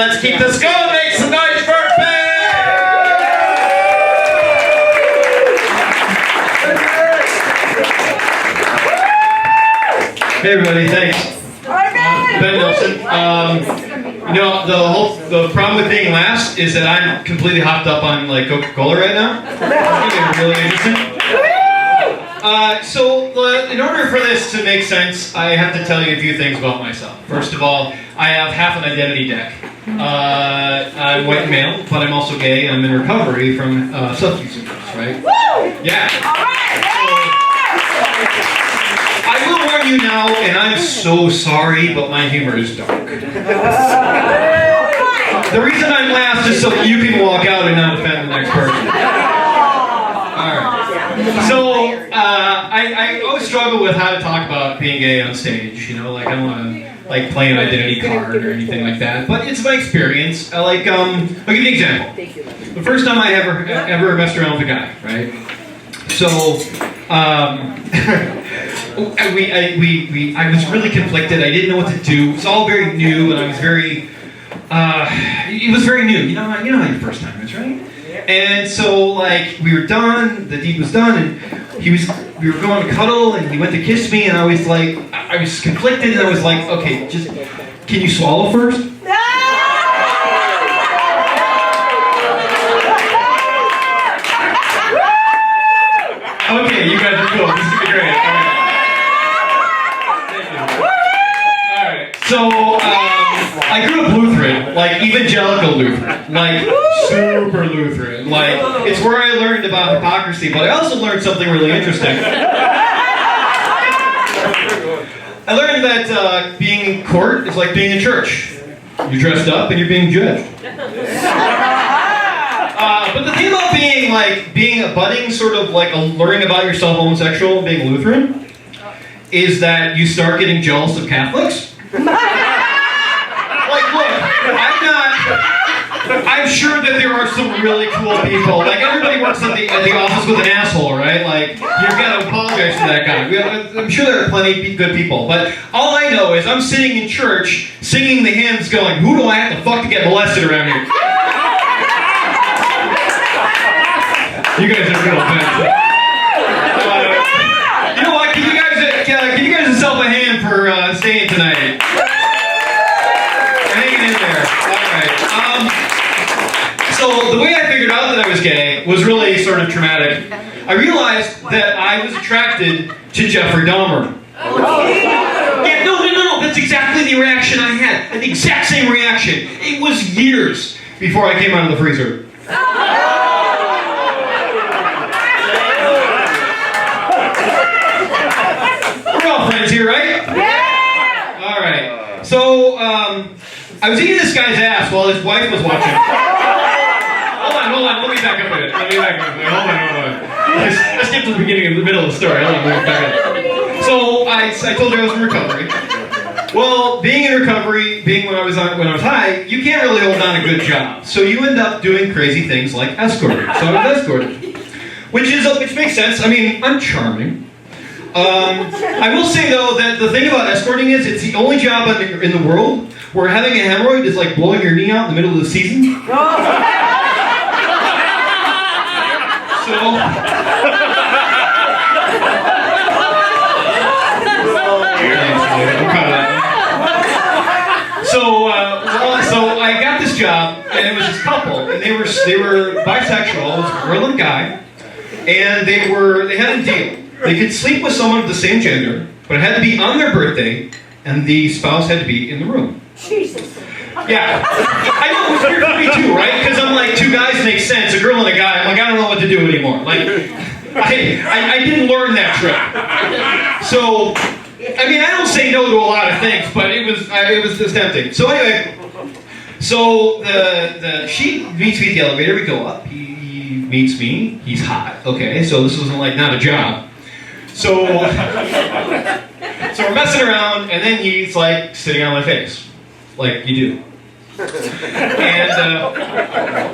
Let's keep this going. Make some noise for Faye! Hey everybody, thanks. Ben Nelson. The problem with being last is that I'm completely hopped up on like Coca-Cola right now. It's gonna be really interesting. In order for this to make sense, I have to tell you a few things about myself. First of all, I have half an identity deck. I'm white and male, but I'm also gay, and I'm in recovery from substance abuse, right? Woo! Yeah. All right. I will warn you now, and I'm so sorry, but my humor is dark. The reason I'm last is so you can walk out and not offend the next person. Alright. So, I always struggle with how to talk about being gay on stage, you know, like I don't want to play an identity card or anything like that, but it's my experience. I'll give you an example. The first time I ever messed around with a guy, right? So, I was really conflicted. I didn't know what to do. It was all very new, and I was it was very new. You know how your first time is, right? And so, we were done. The deed was done, and we were going to cuddle, and he went to kiss me, and I was conflicted, and I was like, okay, just can you swallow first? Okay, you guys are cool. This is gonna be great. Alright, so I grew up Lutheran, evangelical Lutheran, super Lutheran. It's where I learned about hypocrisy, but I also learned something really interesting. I learned that being in court is like being in church. You're dressed up and you're being judged. But the thing about being a budding learning about yourself homosexual and being Lutheran is that you start getting jealous of Catholics. I'm sure that there are some really cool people. Everybody works at the office with an asshole, right? You've got to apologize to that guy. I'm sure there are plenty of good people. But all I know is I'm sitting in church, singing the hymns, going, who do I have to fuck to get molested around here? You guys are real offensive. You know what? Give you guys yourself a hand for staying tonight. Hanging in there. Alright. So the way I figured out that I was gay was really sort of traumatic. I realized that I was attracted to Jeffrey Dahmer. Yeah, no. That's exactly the reaction I had. The exact same reaction. It was years before I came out of the freezer. Friends here, right? Yeah! Alright. So, I was eating this guy's ass while his wife was watching. Hold on. Let me back up a minute. Hold on. Let's get to the beginning of the middle of the story. Hold on, let me back up. So, I told you I was in recovery. Well, being in recovery, when I was high, you can't really hold down a good job. So you end up doing crazy things like escorting. So I was escorted. Which makes sense. I mean, I'm charming. I will say though that the thing about escorting is it's the only job in the world where having a hemorrhoid is like blowing your knee out in the middle of the season. So I got this job, and it was this couple, and they were bisexual. It was a girl and a guy, and they had a deal. They could sleep with someone of the same gender, but it had to be on their birthday, and the spouse had to be in the room. Jesus. Yeah. I know, it was weird for me too, right? Because I'm like, two guys make sense, a girl and a guy. I'm like, I don't know what to do anymore. I didn't learn that trick. So, I don't say no to a lot of things, but it was tempting. So anyway, she meets me at the elevator, we go up, he meets me, he's hot, okay, so this wasn't not a job. So we're messing around, and then he's sitting on my face, like you do. And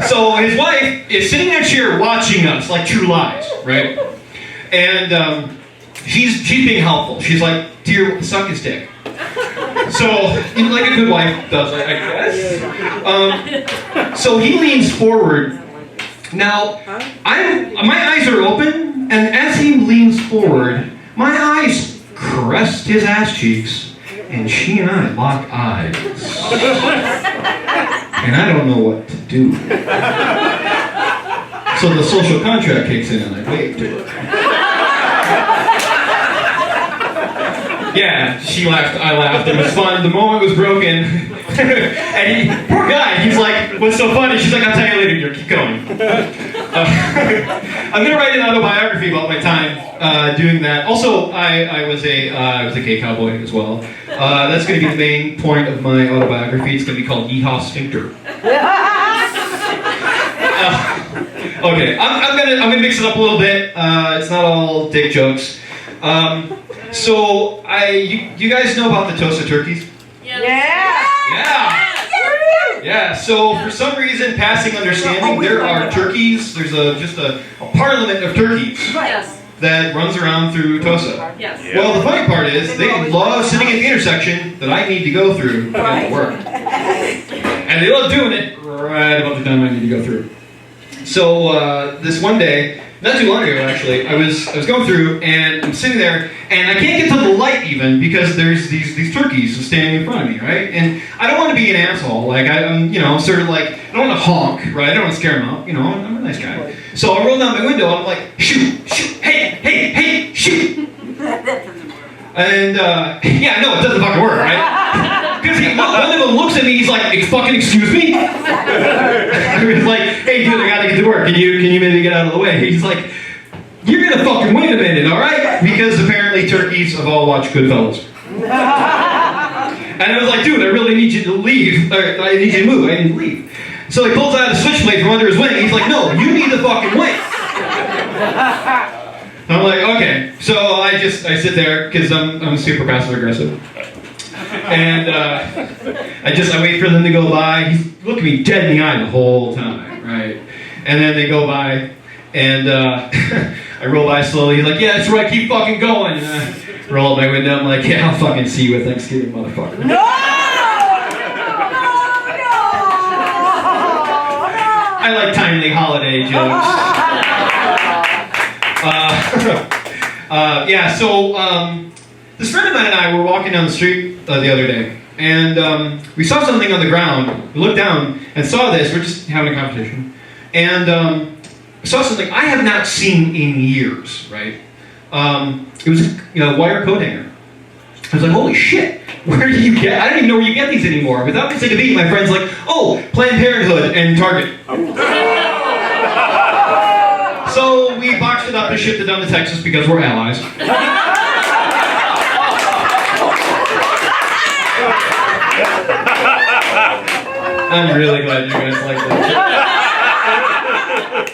so his wife is sitting in a chair watching us, like True Lies, right? And she's being helpful. She's like, dear, suck his dick. So, like a good wife does, I guess. So he leans forward. Now, my eyes are open, and as he leans forward, my eyes caressed his ass cheeks, and she and I lock eyes. And I don't know what to do. So the social contract kicks in, and I wave to her. Yeah, she laughed, I laughed, it was fun, the moment was broken. And poor guy, he's like, what's so funny? She's like, I'll tell you later, dear, keep going. I'm gonna write an autobiography about my time doing that. Also, I was a gay cowboy as well. That's gonna be the main point of my autobiography. It's gonna be called Yeehaw Sphincter. Okay, I'm gonna mix it up a little bit. It's not all dick jokes. So you guys know about the toasted turkeys? Yeah, so for some reason, passing understanding, there are turkeys, there's just a parliament of turkeys that runs around through Tosa. Yes. Well, the funny part is, they love sitting at the intersection that I need to go through to get to work. And they love doing it right about the time I need to go through. So this one day, not too long ago actually, I was going through and I'm sitting there and I can't get to the light even because there's these turkeys standing in front of me, right? And I don't want to be an asshole. Like I'm sort of like, I don't want to honk, right? I don't want to scare them out. I'm a nice guy. So I roll down my window. I'm like, shoot, hey, shoot. And yeah, no, it doesn't fucking work, right? Because one of them looks at me, he's like, fucking excuse me? I was like, hey dude, I gotta get to work. Can you maybe get out of the way? He's like, you're gonna fucking wait a minute, alright? Because apparently turkeys have all watched Goodfellas. And I was like, dude, I really need you to leave. Or, I need you to move, I need to leave. So he pulls out a switchblade from under his wing. He's like, no, you need to fucking wait. I'm like, okay. So I sit there, because I'm super passive aggressive. And I wait for them to go by. He's looking me dead in the eye the whole time, right? And then they go by, and I roll by slowly. He's like, yeah, that's right, keep fucking going. And I roll up my window. I'm like, yeah, I'll fucking see you at Thanksgiving, motherfucker. No! I like timely holiday jokes. Yeah, so this friend of mine and I were walking down the street the other day, and we saw something on the ground. We looked down and saw this. We're just having a conversation, and we saw something I have not seen in years. Right? It was a wire coat hanger. I was like, holy shit! Where do you get? I don't even know where you get these anymore. Without me saying a beat, my friend's like, oh, Planned Parenthood and Target. So we boxed it up and shipped it down to Texas because we're allies. I'm really glad you guys like that.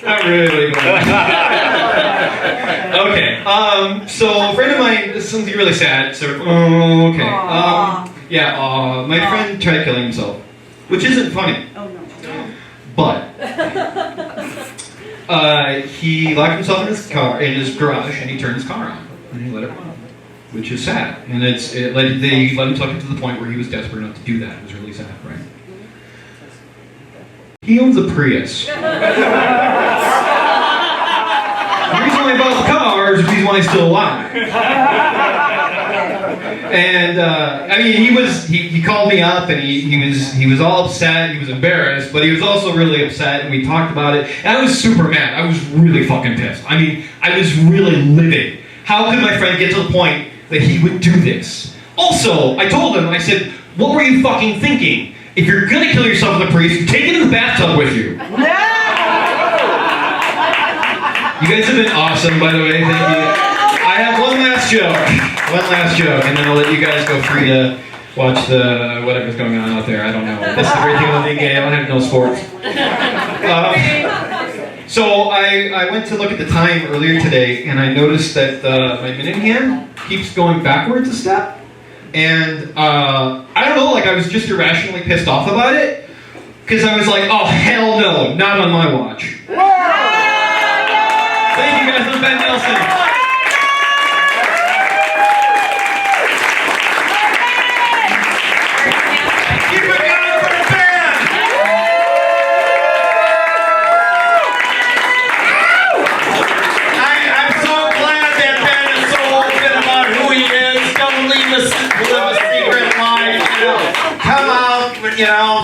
I'm really glad. Okay, so a friend of mine, this is something really sad, so, okay. Yeah, my friend tried killing himself, which isn't funny. Oh, no. But, he locked himself in his garage, and he turned his car on, and he let it run, which is sad. And they let him tuck it to the point where he was desperate enough to do that. It was really sad, right? He owns a Prius. The reason why I bought the car is the reason why he's still alive. And I mean, he called me up and he was all upset. He was embarrassed, but he was also really upset. And we talked about it. And I was super mad. I was really fucking pissed. I mean, I was really livid. How could my friend get to the point that he would do this? Also, I told him, I said, what were you fucking thinking? If you're gonna kill yourself in the Prius, take it in the bathtub with you. You guys have been awesome, by the way. Thank you. I have one last joke, and then I'll let you guys go free to watch the whatever's going on out there. I don't know. That's the great thing about being gay. I don't have no sports. So I went to look at the time earlier today, and I noticed that my minute hand keeps going backwards a step. And I don't know, like I was just irrationally pissed off about it, because I was like, oh hell no, not on my watch. Thank you guys, I'm Ben Nelson.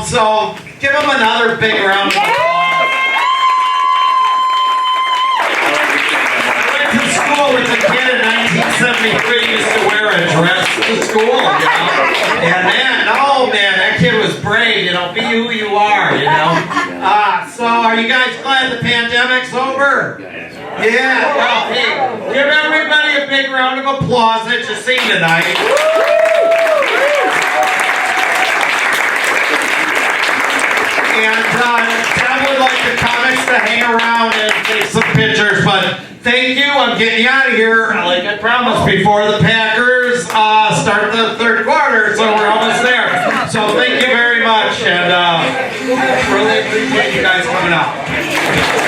so give them another big round of applause. I went to school with a kid in 1973 who used to wear a dress to school, you know. And man, that kid was brave, you know, be who you are, you know. So are you guys glad the pandemic's over? Yeah, well, hey, give everybody a big round of applause that you seen tonight. And Tom would like the comics to hang around and take some pictures, but thank you. I'm getting you out of here, like I promised, before the Packers start the third quarter, so we're almost there. So thank you very much, and really appreciate you guys coming out.